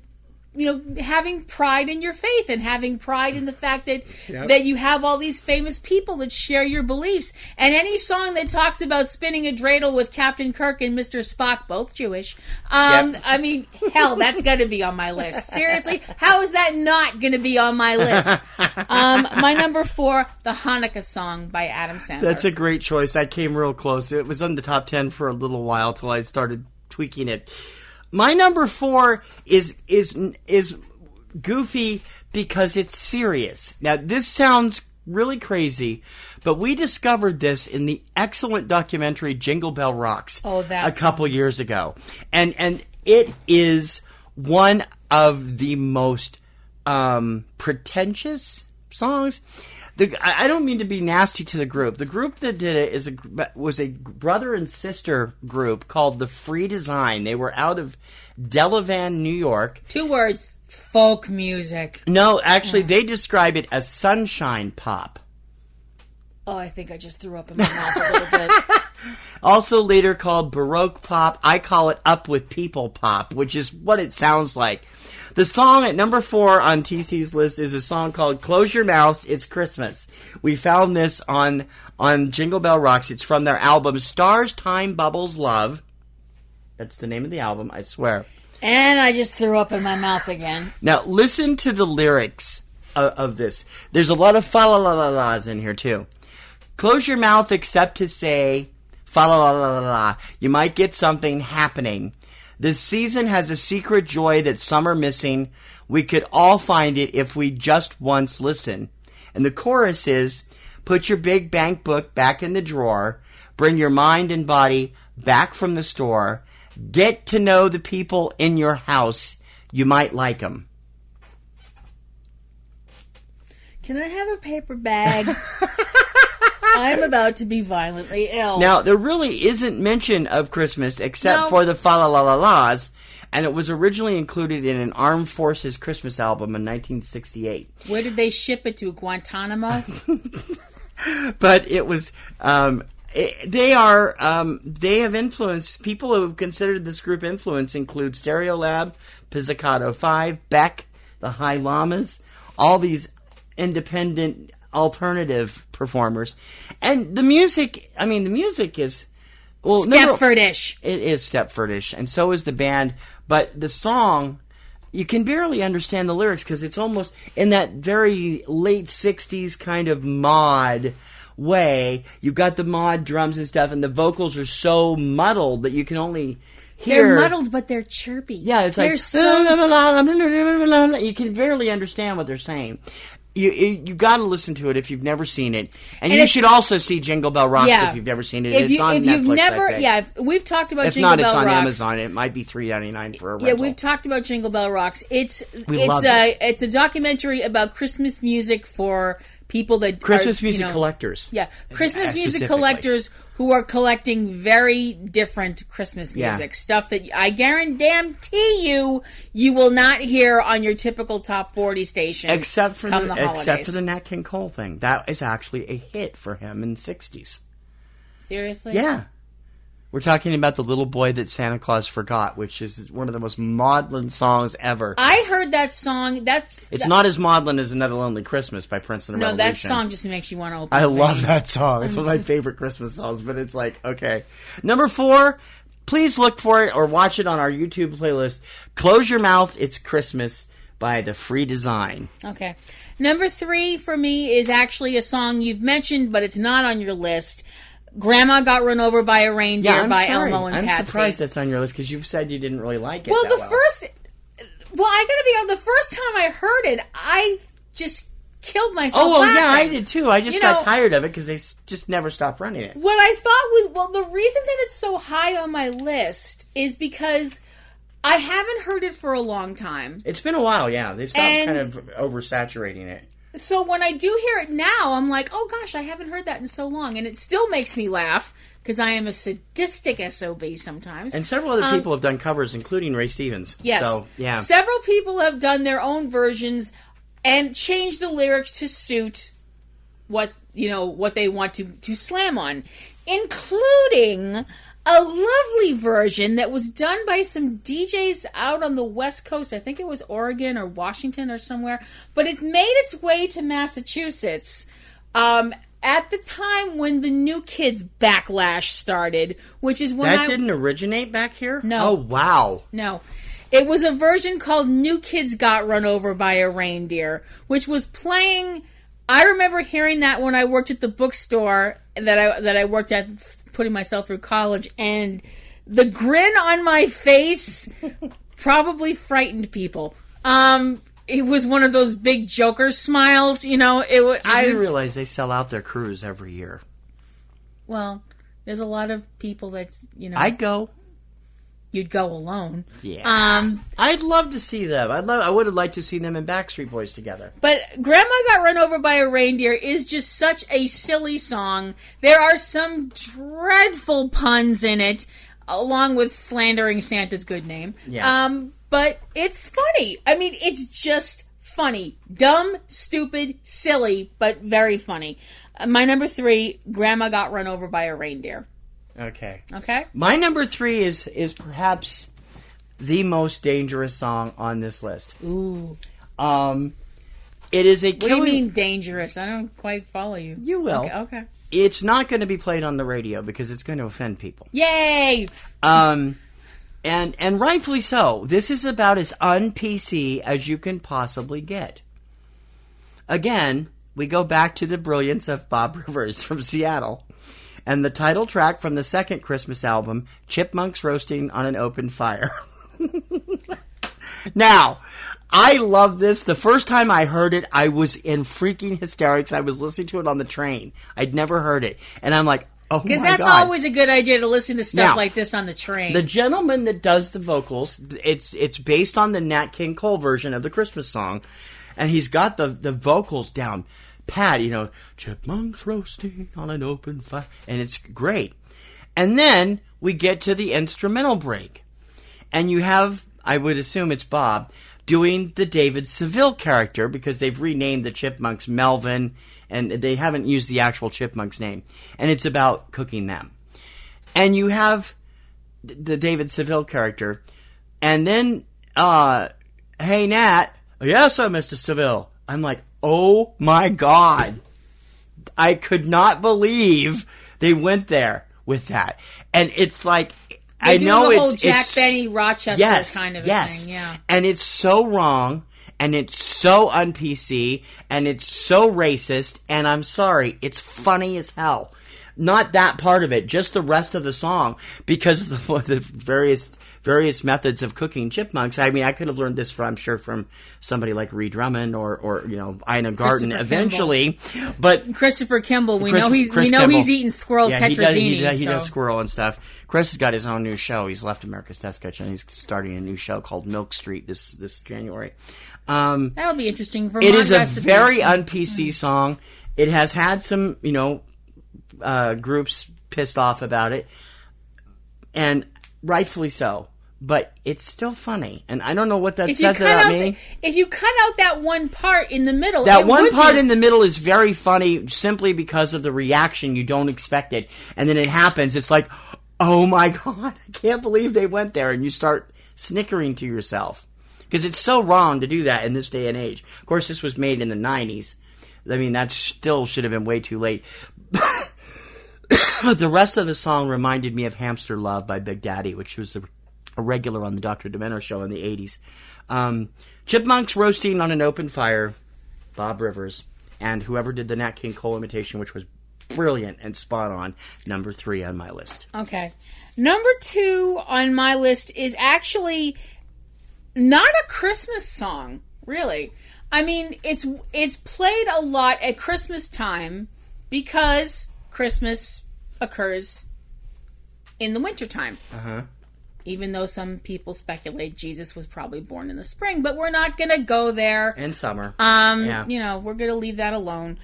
having pride in your faith and having pride in the fact that that you have all these famous people that share your beliefs. And any song that talks about spinning a dreidel with Captain Kirk and Mr. Spock, both Jewish, I mean, hell, that's going to be on my list. Seriously, how is that not going to be on my list? My number 4, the Hanukkah song by Adam Sandler. That's a great choice. I came real close. It was on the top 10 for a little while till I started tweaking it. My number 4 is goofy because it's serious. Now, this sounds really crazy, but we discovered this in the excellent documentary Jingle Bell Rocks a couple years ago. And it is one of the most pretentious songs. I don't mean to be nasty to the group. The group that did it was a brother and sister group called the Free Design. They were out of Delavan, New York. 2 words, folk music. No, actually, they describe it as sunshine pop. Oh, I think I just threw up in my mouth a little bit. Also later called Baroque pop. I call it Up With People pop, which is what it sounds like. The song at number 4 on TC's list is a song called Close Your Mouth, It's Christmas. We found this on Jingle Bell Rocks. It's from their album Stars, Time, Bubbles, Love. That's the name of the album, I swear. And I just threw up in my mouth again. Now, listen to the lyrics of this. There's a lot of fa-la-la-la-las in here, too. Close your mouth except to say fa-la-la-la-la. You might get something happening. This season has a secret joy that some are missing. We could all find it if we just once listen. And the chorus is, put your big bank book back in the drawer. Bring your mind and body back from the store. Get to know the people in your house. You might like them. Can I have a paper bag? I'm about to be violently ill. Now, there really isn't mention of Christmas except for the fa-la-la-la-las, and it was originally included in an Armed Forces Christmas album in 1968. Where did they ship it to? Guantanamo? But it was... they have influenced... People who have considered this group influence include Stereolab, Pizzicato 5, Beck, the High Llamas, all these independent... alternative performers. And the music is... Well, Stepfordish. It is Stepfordish, and so is the band. But the song, you can barely understand the lyrics because it's almost in that very late 60s kind of mod way. You've got the mod drums and stuff, and the vocals are so muddled that you can only... They're muddled, but they're chirpy. Yeah, it's they're like... You can barely understand what they're saying. You got to listen to it if you've never seen it, and you should also see Jingle Bell Rocks if you've never seen it. It's on Netflix. I think. We've talked about if Jingle Bell Rocks. If not, it's on Amazon. It might be $3.99 for a rental. Yeah, we've talked about Jingle Bell Rocks. It's a documentary about Christmas music for people that Christmas music collectors. Yeah, Christmas music collectors who are collecting very different Christmas music. Stuff that I guarantee you will not hear on your typical top 40 station. Except for the Nat King Cole thing. That is actually a hit for him in the 60s. Seriously? Yeah. We're talking about The Little Boy That Santa Claus Forgot, which is one of the most maudlin songs ever. I heard that song. It's not as maudlin as Another Lonely Christmas by Prince and the Revolution. No, that song just makes you want to open I love that song. It's one of my favorite Christmas songs, but it's like, okay. Number 4, please look for it or watch it on our YouTube playlist. Close Your Mouth, It's Christmas by The Free Design. Okay. Number 3 for me is actually a song you've mentioned, but it's not on your list. Grandma Got Run Over by a Reindeer by Elmo and Patsy. I'm surprised that's on your list because you've said you didn't really like it. Well, I gotta be honest, the first time I heard it, I just killed myself laughing. Yeah, I did too. I just got tired of it because they just never stopped running it. What I thought was, the reason that it's so high on my list is because I haven't heard it for a long time. It's been a while, yeah. They stopped kind of oversaturating it. So when I do hear it now, I'm like, oh gosh, I haven't heard that in so long. And it still makes me laugh because I am a sadistic SOB sometimes. And several other people have done covers, including Ray Stevens. Yes. So, yeah. Several people have done their own versions and changed the lyrics to suit what they want to slam on, including a lovely version that was done by some DJs out on the West Coast. I think it was Oregon or Washington or somewhere. But it made its way to Massachusetts at the time when the New Kids backlash started, which is when That didn't originate back here? No. Oh, wow. No. It was a version called New Kids Got Run Over by a Reindeer, which was playing... I remember hearing that when I worked at the bookstore that I worked at putting myself through college, and the grin on my face probably frightened people. It was one of those big Joker smiles, I realize they sell out their cruise every year. Well, there's a lot of people that's, I'd go. you'd go alone. Yeah. I'd love to see them. I would have liked to see them and Backstreet Boys together. But Grandma Got Run Over by a Reindeer is just such a silly song. There are some dreadful puns in it, along with slandering Santa's good name. Yeah. But it's funny. I mean, it's just funny. Dumb, stupid, silly, but very funny. My number 3, Grandma Got Run Over by a Reindeer. Okay. Okay? My number 3 is perhaps the most dangerous song on this list. Ooh. It is a What do you mean dangerous? I don't quite follow you. You will. Okay. It's not going to be played on the radio because it's going to offend people. Yay! And rightfully so. This is about as un-PC as you can possibly get. Again, we go back to the brilliance of Bob Rivers from Seattle. And the title track from the second Christmas album, Chipmunks Roasting on an Open Fire. Now, I love this. The first time I heard it, I was in freaking hysterics. I was listening to it on the train. I'd never heard it. And I'm like, oh my God. Because that's always a good idea to listen to stuff Now, like this on the train. The gentleman that does the vocals, it's based on the Nat King Cole version of the Christmas song. And he's got the vocals down pat, chipmunks roasting on an open fire. And it's great. And then we get to the instrumental break. And you have, I would assume it's Bob, doing the David Seville character because they've renamed the chipmunks Melvin and they haven't used the actual chipmunk's name. And it's about cooking them. And you have the David Seville character. And then, hey, Nat. Yes, sir, Mr. Seville. I'm like, oh my God. I could not believe they went there with that. And it's like, I know the whole it's Jack Benny Rochester kind of a thing, yeah. And it's so wrong, and it's so un-PC, and it's so racist, and I'm sorry, it's funny as hell. Not that part of it, just the rest of the song, because of the various methods of cooking chipmunks. I mean, I could have learned this from somebody like Reed Drummond or Ina Garten eventually. But Christopher Kimball, we know he's eating squirrel tetrazzini. He does squirrel and stuff. Chris has got his own new show. He's left America's Test Kitchen. He's starting a new show called Milk Street this January. That'll be interesting. It is a very un-PC song. It has had some, groups pissed off about it, and rightfully so. But it's still funny, and I don't know what that says about me. If you cut out that one part in the middle, that one part in the middle is very funny simply because of the reaction. You don't expect it, and then it happens. It's like, oh my God, I can't believe they went there, and you start snickering to yourself because it's so wrong to do that in this day and age. Of course, this was made in the 90s. I mean, that still should have been way too late. The rest of the song reminded me of Hamster Love by Big Daddy, which was a regular on the Dr. Demento show in the 80s. Chipmunks Roasting on an Open Fire, Bob Rivers, and whoever did the Nat King Cole imitation, which was brilliant and spot on, number 3 on my list. Okay. Number 2 on my list is actually not a Christmas song, really. I mean, it's played a lot at Christmas time because Christmas occurs in the wintertime. Uh-huh. Even though some people speculate Jesus was probably born in the spring, but we're not going to go there. In summer. We're going to leave that alone.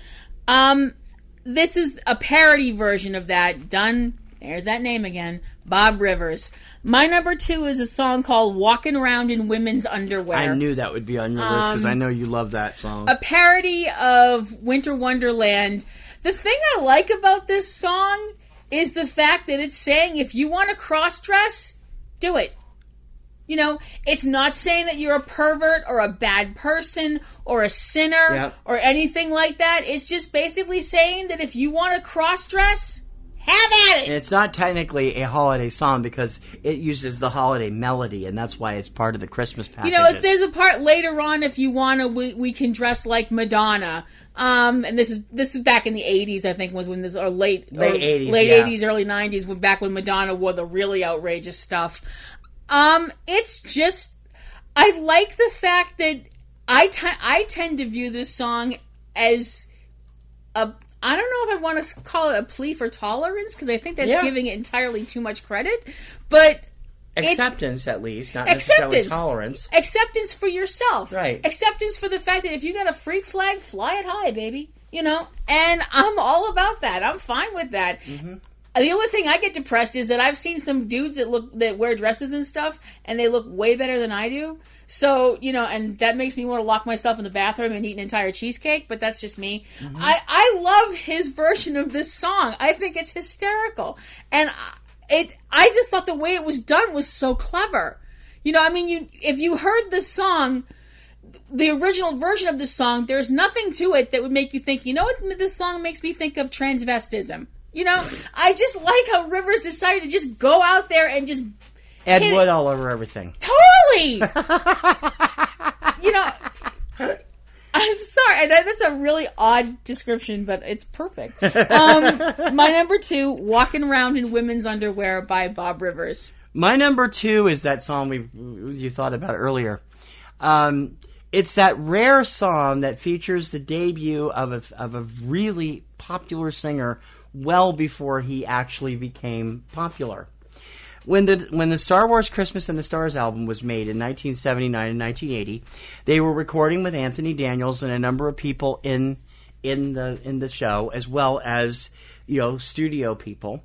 This is a parody version of that done, there's that name again, Bob Rivers. My number 2 is a song called Walking Around in Women's Underwear. I knew that would be on your list because I know you love that song. A parody of Winter Wonderland. The thing I like about this song is the fact that it's saying if you want to cross-dress, do it. It's not saying that you're a pervert or a bad person or a sinner or anything like that. It's just basically saying that if you want to cross-dress, have at it. And it's not technically a holiday song because it uses the holiday melody, and that's why it's part of the Christmas package. There's a part later on, if you want to, we can dress like Madonna. And this is back in the 80s, I think, was when this, or late 80s, early 90s, back when Madonna wore the really outrageous stuff. It's just, I like the fact that I tend to view this song as I don't know if I want to call it a plea for tolerance, because I think that's giving it entirely too much credit, but Acceptance, at least, not necessarily tolerance. Acceptance for yourself. Right. Acceptance for the fact that if you got a freak flag, fly it high, baby. You know? And I'm all about that. I'm fine with that. Mm-hmm. The only thing I get depressed is that I've seen some dudes that wear dresses and stuff, and they look way better than I do. So, you know, and that makes me want to lock myself in the bathroom and eat an entire cheesecake, but that's just me. Mm-hmm. I love his version of this song. I think it's hysterical. And I just thought the way it was done was so clever. You know, I mean, if you heard the song, the original version of the song, there's nothing to it that would make you think, you know what this song makes me think of? Transvestism. You know, I just like how Rivers decided to just go out there and just Ed Wood all over everything. Totally! You know, I'm sorry. That's a really odd description, but it's perfect. My number 2, Walking Around in Women's Underwear by Bob Rivers. My number 2 is that song you thought about earlier. It's that rare song that features the debut of a really popular singer well before he actually became popular. When the Star Wars Christmas and the Stars album was made in 1979 and 1980, they were recording with Anthony Daniels and a number of people in the show, as well as, you know, studio people.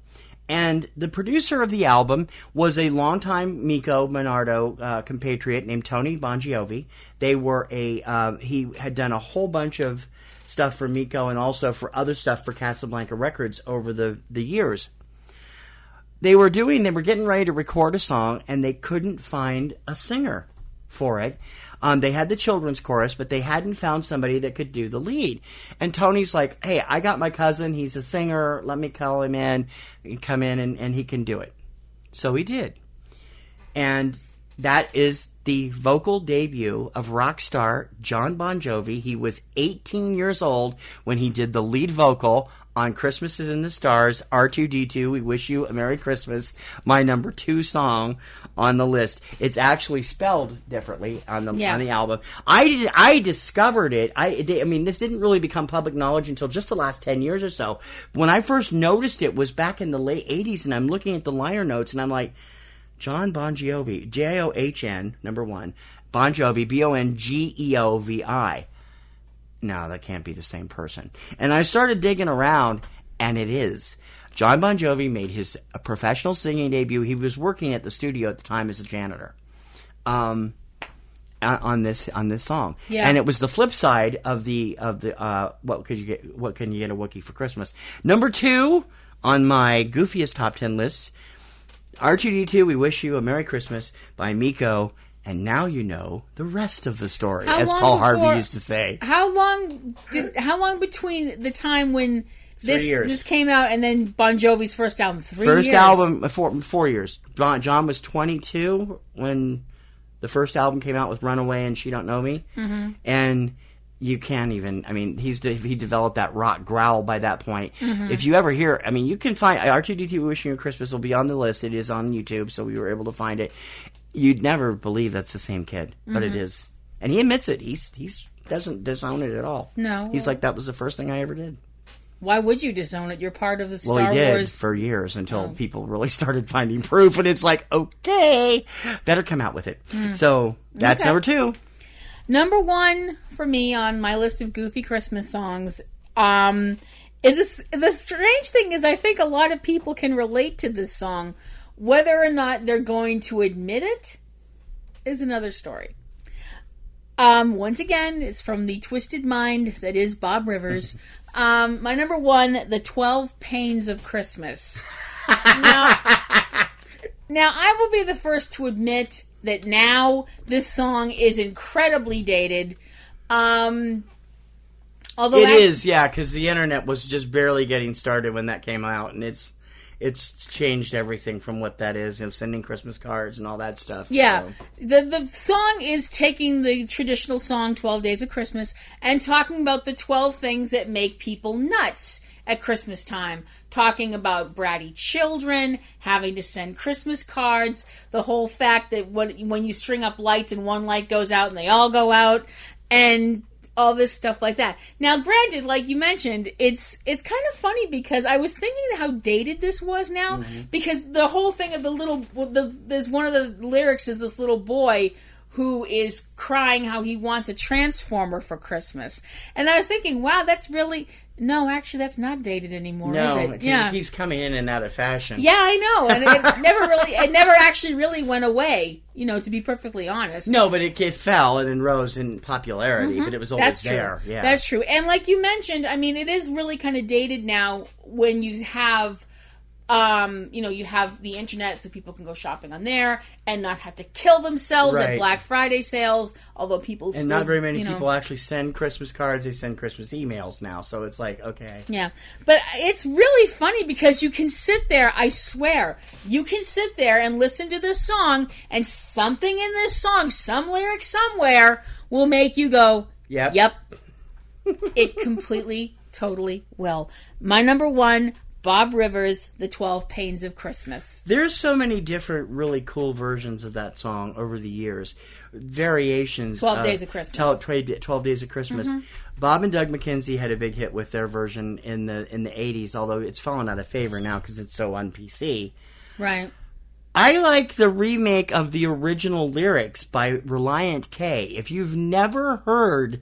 And the producer of the album was a longtime Miko Monardo compatriot named Tony Bongiovi. He had done a whole bunch of stuff for Miko and also for other stuff for Casablanca Records over the years. They were getting ready to record a song, and they couldn't find a singer for it. They had the children's chorus, but they hadn't found somebody that could do the lead. And Tony's like, hey, I got my cousin. He's a singer. Let me call him in. Come in, and he can do it. So he did. And that is the vocal debut of rock star John Bon Jovi. He was 18 years old when he did the lead vocal on Christmas is in the Stars, R2-D2, We Wish You a Merry Christmas, my number 2 song on the list. It's actually spelled differently on the album. I discovered it. I mean, this didn't really become public knowledge until just the last 10 years or so. When I first noticed it was back in the late 80s, and I'm looking at the liner notes, and I'm like, John Bon Jovi, John, number 1, Bon Jovi, Bongeovi. No, that can't be the same person. And I started digging around, and it is. John Bon Jovi made his professional singing debut. He was working at the studio at the time as a janitor on this song. Yeah. And it was the flip side of the what can you get a Wookiee for Christmas? Number 2 on my goofiest top 10 list, R2-D2, We Wish You a Merry Christmas by Miko. And now you know the rest of the story, as Paul Harvey used to say. How long between the time when this came out and then Bon Jovi's first album? 3 years? First album, 4 years. John was 22 when the first album came out with Runaway and She Don't Know Me. Mm-hmm. And you can't even, I mean, he developed that rock growl by that point. Mm-hmm. If you ever hear, I mean, you can find, R2-D2 Wishing You a Christmas will be on the list. It is on YouTube, so we were able to find it. You'd never believe that's the same kid, but it is. And he admits it. He doesn't disown it at all. No. He's like, that was the first thing I ever did. Why would you disown it? You're part of the Star Wars. Well, he did for years until people really started finding proof, and it's like, okay, better come out with it. So that's number 2. Number 1 for me on my list of goofy Christmas songs is the strange thing is I think a lot of people can relate to this song. Whether or not they're going to admit it is another story. Once again, it's from the twisted mind that is Bob Rivers. My number 1, The 12 Pains of Christmas. Now, I will be the first to admit that now this song is incredibly dated. Although it is, yeah, because the internet was just barely getting started when that came out, and it's changed everything from what that is, sending Christmas cards and all that stuff. Yeah. So. The song is taking the traditional song, 12 Days of Christmas, and talking about the 12 things that make people nuts at Christmas time. Talking about bratty children, having to send Christmas cards, the whole fact that when you string up lights and one light goes out and they all go out, and all this stuff like that. Now, granted, like you mentioned, it's kind of funny because I was thinking how dated this was now, because the whole thing of there's one of the lyrics is this little boy who is crying how he wants a transformer for Christmas. And I was thinking, wow, that's really... No, actually, that's not dated anymore, is it? It keeps coming in and out of fashion. Yeah, I know. And it never actually really went away, to be perfectly honest. No, but it fell and then rose in popularity, but it was always there. True. Yeah. That's true. And like you mentioned, I mean, it is really kind of dated now when you have... you have the internet so people can go shopping on there and not have to kill themselves at Black Friday sales, although people and not very many people actually send Christmas cards. They send Christmas emails now, so it's like, okay. Yeah, but it's really funny because you can sit there, I swear, you can sit there and listen to this song, and something in this song, some lyric somewhere, will make you go, yep. It completely, totally will. My number one, Bob Rivers, The 12 Pains of Christmas. There's so many different really cool versions of that song over the years. Variations. 12 Days of Christmas. 12 Days of Christmas. Bob and Doug McKenzie had a big hit with their version in the 80s, although it's fallen out of favor now because it's so on PC. Right. I like the remake of the original lyrics by Reliant K. If you've never heard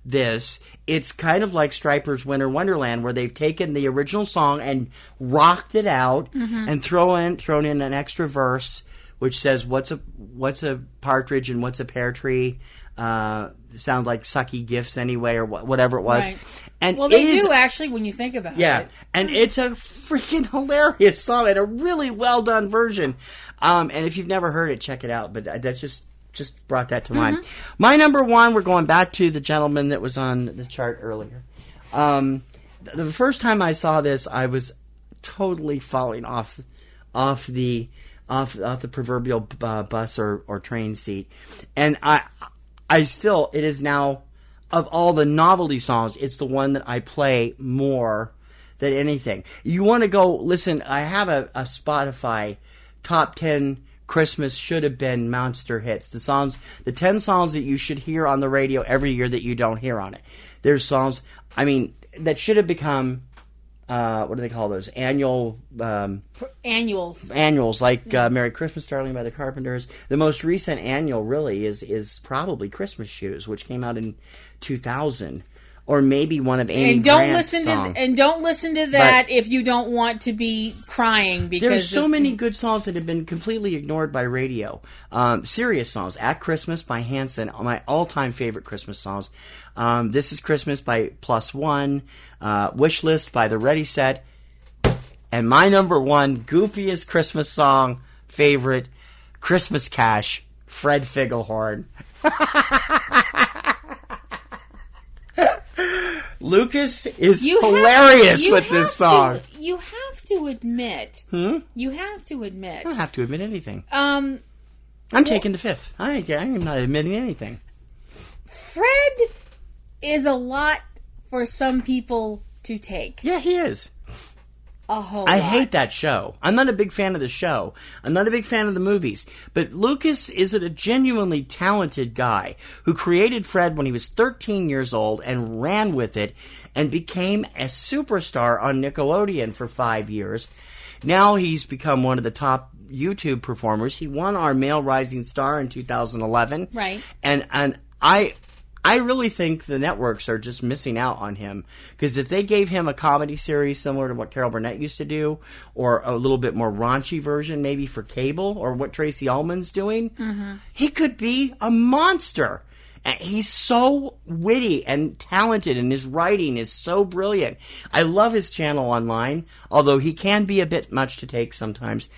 this, it's kind of like Stryper's Winter Wonderland, where they've taken the original song and rocked it out and thrown in an extra verse which says what's a partridge and what's a pear tree, sound like sucky gifts anyway, or whatever it was. Right. And well, they do actually when you think about it. Yeah, and it's a freaking hilarious song and a really well done version. And if you've never heard it, check it out. But that's just brought that to mind. My number one, we're going back to the gentleman that was on the chart earlier. The first time I saw this, I was totally falling off the proverbial bus or train seat, and I still, it is now, of all the novelty songs, it's the one that I play more than anything. You want to go listen? I have a Spotify top 10 Christmas should have been monster hits. The 10 songs that you should hear on the radio every year that you don't hear on it. There's songs, I mean, that should have become, what do they call those? Annuals. Annuals, like Merry Christmas, Darling by the Carpenters. The most recent annual really is probably Christmas Shoes, which came out in 2000. Or maybe one of Amy Grant's songs. And don't listen to that if you don't want to be crying. Because there's so many good songs that have been completely ignored by radio. Serious songs. At Christmas by Hanson, my all-time favorite Christmas songs. This is Christmas by Plus One. Wish List by the Ready Set. And my number one goofiest Christmas song favorite, Christmas Cash, Fred Figglehorn. Lucas is hilarious with this song. You have to admit. You have to admit. I don't have to admit anything. I'm taking the fifth. I am not admitting anything. Fred is a lot for some people to take. Yeah, he is. A whole lot. I hate that show. I'm not a big fan of the show. I'm not a big fan of the movies. But Lucas is a genuinely talented guy who created Fred when he was 13 years old and ran with it and became a superstar on Nickelodeon for 5 years. Now he's become one of the top YouTube performers. He won our Male Rising Star in 2011. Right. And I really think the networks are just missing out on him, because if they gave him a comedy series similar to what Carol Burnett used to do, or a little bit more raunchy version maybe for cable, or what Tracy Ullman's doing, he could be a monster. And he's so witty and talented, and his writing is so brilliant. I love his channel online, although he can be a bit much to take sometimes,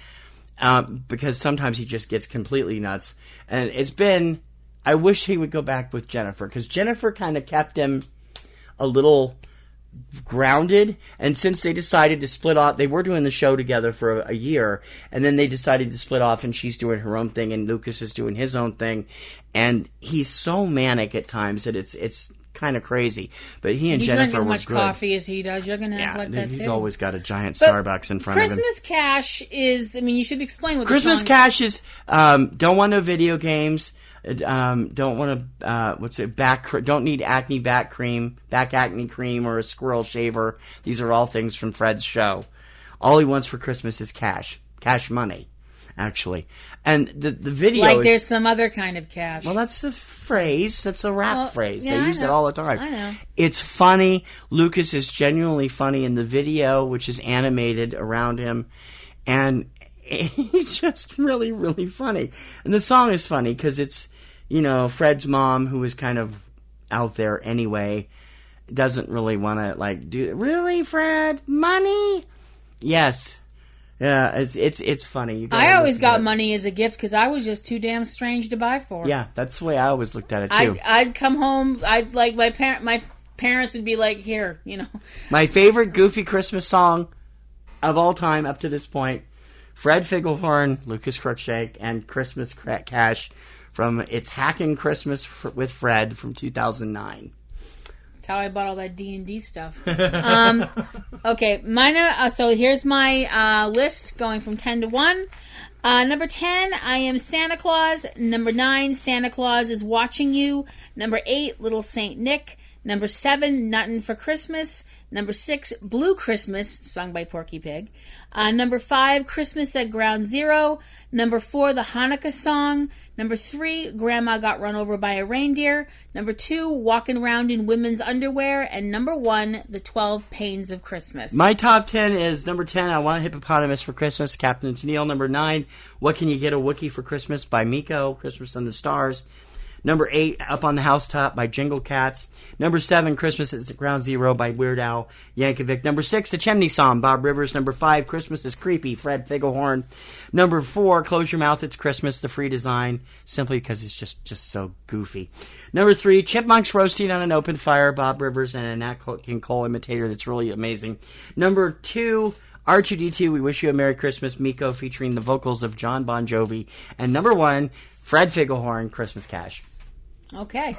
because sometimes he just gets completely nuts. And it's been... I wish he would go back with Jennifer, because Jennifer kind of kept him a little grounded. And since they decided to split off, they were doing the show together for a year, and then they decided to split off, and she's doing her own thing, and Lucas is doing his own thing. And he's so manic at times that it's kind of crazy. But he and Jennifer were good. You drink as much coffee as he does. You're going to act like that, too. He's always got a giant Starbucks in front of him. Christmas Cash is, I mean, you should explain what Christmas Cash is, don't want no video games. Don't want to don't need acne back acne cream, or a squirrel shaver. These are all things from Fred's show. All he wants for Christmas is cash money, actually. And the video, like there's some other kind of cash. Well, that's the phrase. That's a rap phrase. Yeah, they use it all the time. I know. It's funny. Lucas is genuinely funny in the video, which is animated around him, and he's just really, really funny. And the song is funny because it's, Fred's mom, who is kind of out there anyway, doesn't really want to do. Really, Fred? Money? Yes. Yeah, it's funny. I always got money as a gift because I was just too damn strange to buy for. Yeah, that's the way I always looked at it too. I'd come home. I'd my parents would be like, here, My favorite Goofy Christmas song of all time up to this point: Fred Figglehorn, Lucas Cruikshank, and Christmas Cash from It's Hacking Christmas with Fred from 2009. How I bought all that D&D stuff. Okay, mine. So here's my list going from 10 to 1. Number 10, I Am Santa Claus. Number 9, Santa Claus is Watching You. Number 8, Little Saint Nick. Number 7, Nuttin' for Christmas. Number 6, Blue Christmas, sung by Porky Pig. Number 5, Christmas at Ground Zero. Number 4, the Hanukkah Song. Number 3, Grandma Got Run Over by a Reindeer. Number 2, Walking Around in Women's Underwear. And number 1, The 12 Pains of Christmas. My top 10 is number 10, I Want a Hippopotamus for Christmas, Captain Tennille. Number 9, What Can You Get a Wookiee for Christmas by Miko, Christmas in the Stars. Number 8, Up on the Housetop by Jingle Cats. Number 7, Christmas at Ground Zero by Weird Al Yankovic. Number 6, The Chimney Song, Bob Rivers. Number 5, Christmas is Creepy, Fred Figglehorn. Number 4, Close Your Mouth, It's Christmas, The Free Design, simply because it's just so goofy. Number 3, Chipmunks Roasting on an Open Fire, Bob Rivers, and a Nat King Cole imitator that's really amazing. Number 2, R2-D2, We Wish You a Merry Christmas, Miko, featuring the vocals of John Bon Jovi. And number 1, Fred Figglehorn, Christmas Cash. Okay.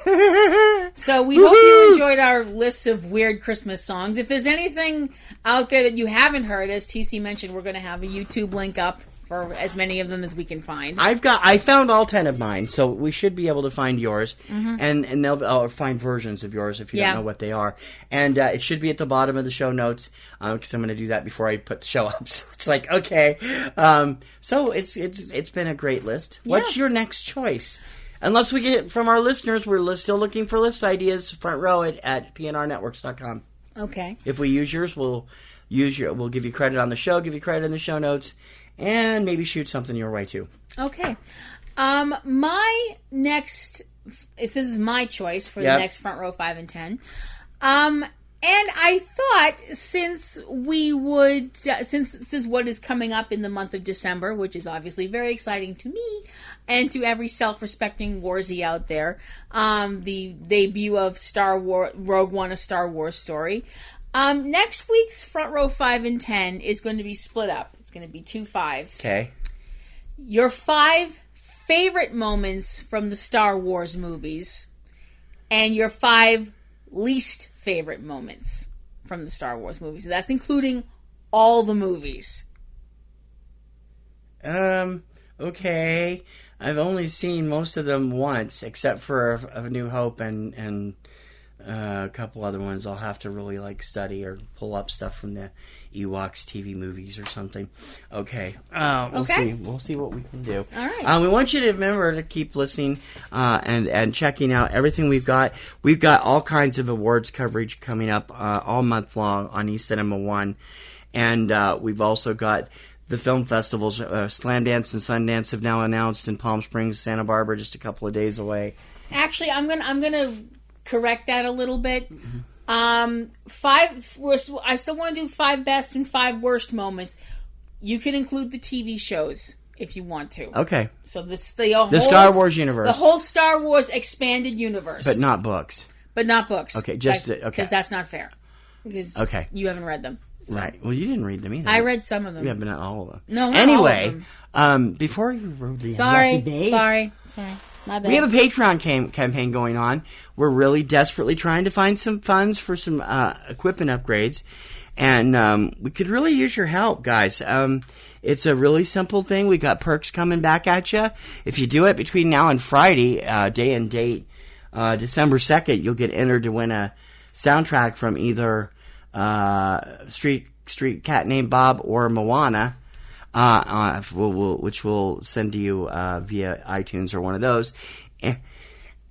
So we hope you enjoyed our list of weird Christmas songs. If there's anything out there that you haven't heard, as TC mentioned, we're going to have a YouTube link up for as many of them as we can find. I found all 10 of mine, so we should be able to find yours, and they'll find versions of yours if you don't know what they are. And it should be at the bottom of the show notes, because I'm going to do that before I put the show up. So it's like, okay. So it's been a great list. Yeah. What's your next choice? Unless we get from our listeners, we're still looking for list ideas. Front row at PNRNetworks.com. Okay. If we use yours, we'll give you credit on the show, give you credit in the show notes, and maybe shoot something your way too. Okay. My next, this is my choice for the next Front Row 5 and 10. And I thought since what is coming up in the month of December, which is obviously very exciting to me and to every self-respecting warsy out there, the debut of Rogue One, a Star Wars story. Next week's Front Row 5 and 10 is going to be split up. It's going to be 2 5s. Okay. Your 5 favorite moments from the Star Wars movies and your 5 least favorite moments from the Star Wars movies. So that's including all the movies. Okay. I've only seen most of them once, except for A New Hope and a couple other ones. I'll have to really study or pull up stuff from the Ewoks TV movies or something. Okay. We'll see. We'll see what we can do. All right. We want you to remember to keep listening and checking out everything we've got. We've got all kinds of awards coverage coming up all month long on eCinemaOne. And we've also got the film festivals. Slam Dance and Sundance have now announced in Palm Springs, Santa Barbara, just a couple of days away. Actually, I'm gonna correct that a little bit. Mm-hmm. I still want to do 5 best and 5 worst moments. You can include the TV shows if you want to. Okay. So the whole Star Wars universe, the whole Star Wars expanded universe, but not books. Okay, okay, because that's not fair. Because you haven't read them. So. Right. Well, you didn't read them either. I read some of them. Yeah, but not all of them. No, not anyway, all of them. Before you wrote the Sorry. My bad. We have a Patreon campaign going on. We're really desperately trying to find some funds for some equipment upgrades, and we could really use your help, guys. It's a really simple thing. We got perks coming back at you. If you do it between now and Friday, day and date, December 2nd, you'll get entered to win a soundtrack from either Street Cat Named Bob or Moana, which we'll send to you via iTunes or one of those.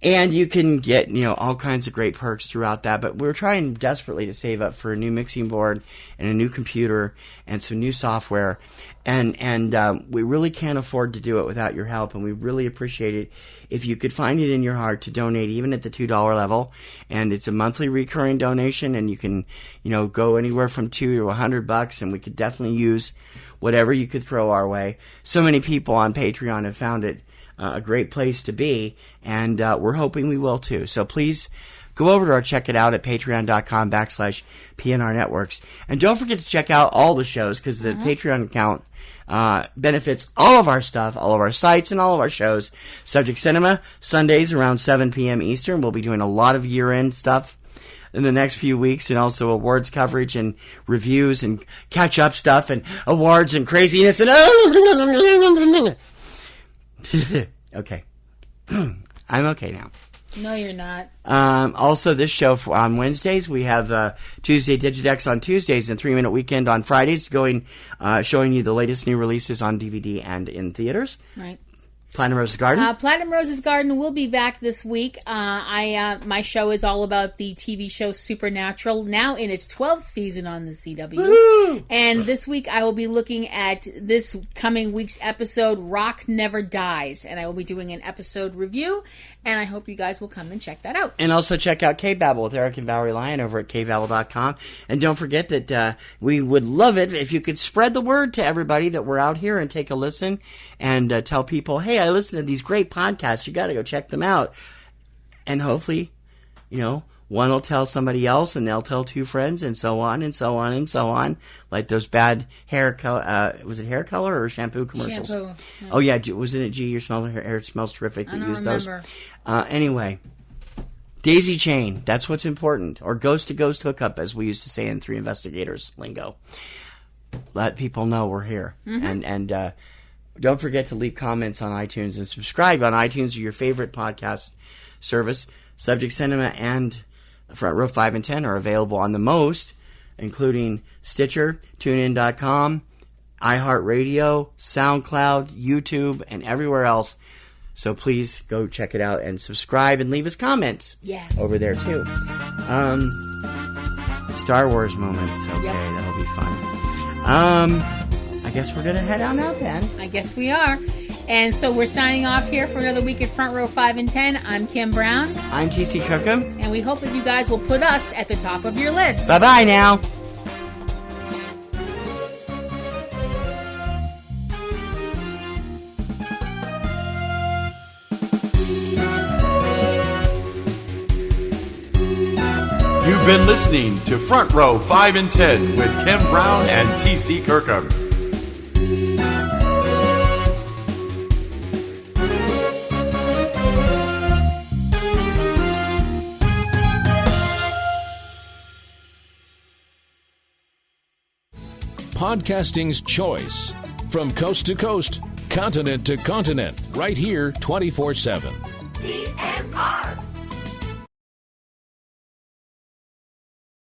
And you can get, all kinds of great perks throughout that. But we're trying desperately to save up for a new mixing board and a new computer and some new software. And we really can't afford to do it without your help. And we really appreciate it if you could find it in your heart to donate, even at the $2 level. And it's a monthly recurring donation. And you can, go anywhere from $2 to $100. And we could definitely use whatever you could throw our way. So many people on Patreon have found it a great place to be, and we're hoping we will too. So please go over to check it out at patreon.com/PNRNetworks. And don't forget to check out all the shows, because the Patreon account benefits all of our stuff, all of our sites, and all of our shows. Subject Cinema, Sundays around 7 p.m. Eastern. We'll be doing a lot of year-end stuff in the next few weeks, and also awards coverage and reviews and catch-up stuff and awards and craziness and okay. I'm okay now. No, you're not. Also, this show on Wednesdays, we have Tuesday Digidex on Tuesdays and 3 Minute Weekend on Fridays, showing you the latest new releases on DVD and in theaters. Right. Platinum Rose's Garden. Platinum Rose's Garden will be back this week. My show is all about the TV show Supernatural, now in its 12th season on the CW. Woo! And this week I will be looking at this coming week's episode, Rock Never Dies, and I will be doing an episode review, and I hope you guys will come and check that out. And also check out Cavebabble with Eric and Valerie Lyon over at cavebabble.com. And don't forget that we would love it if you could spread the word to everybody that we're out here and take a listen and tell people, hey, I listen to these great podcasts. You got to go check them out. And hopefully, one will tell somebody else, and they'll tell two friends, and so on, and so on, and so on. Like those bad hair color, was it hair color or shampoo commercials? Shampoo. Yeah. Oh, yeah. Wasn't it, gee, your hair smells terrific that you use those? Anyway, daisy chain. That's what's important. Or ghost-to-ghost hookup, as we used to say in Three Investigators lingo. Let people know we're here. Mm-hmm. And don't forget to leave comments on iTunes and subscribe on iTunes or your favorite podcast service. Subject Cinema and Front Row 5 and 10 are available on the most, including Stitcher, TuneIn.com, iHeartRadio, SoundCloud, YouTube, and everywhere else. So please go check it out and subscribe and leave us comments over there too. Star Wars moments. Okay, that'll be fun. I guess we're going to head on out then. I guess we are. And so we're signing off here for another week at Front Row 5 and 10. I'm Kim Brown. I'm TC Kirkham. And we hope that you guys will put us at the top of your list. Bye-bye now. You've been listening to Front Row 5 and 10 with Kim Brown and TC Kirkham. Podcasting's choice. From coast to coast, continent to continent, right here 24/7.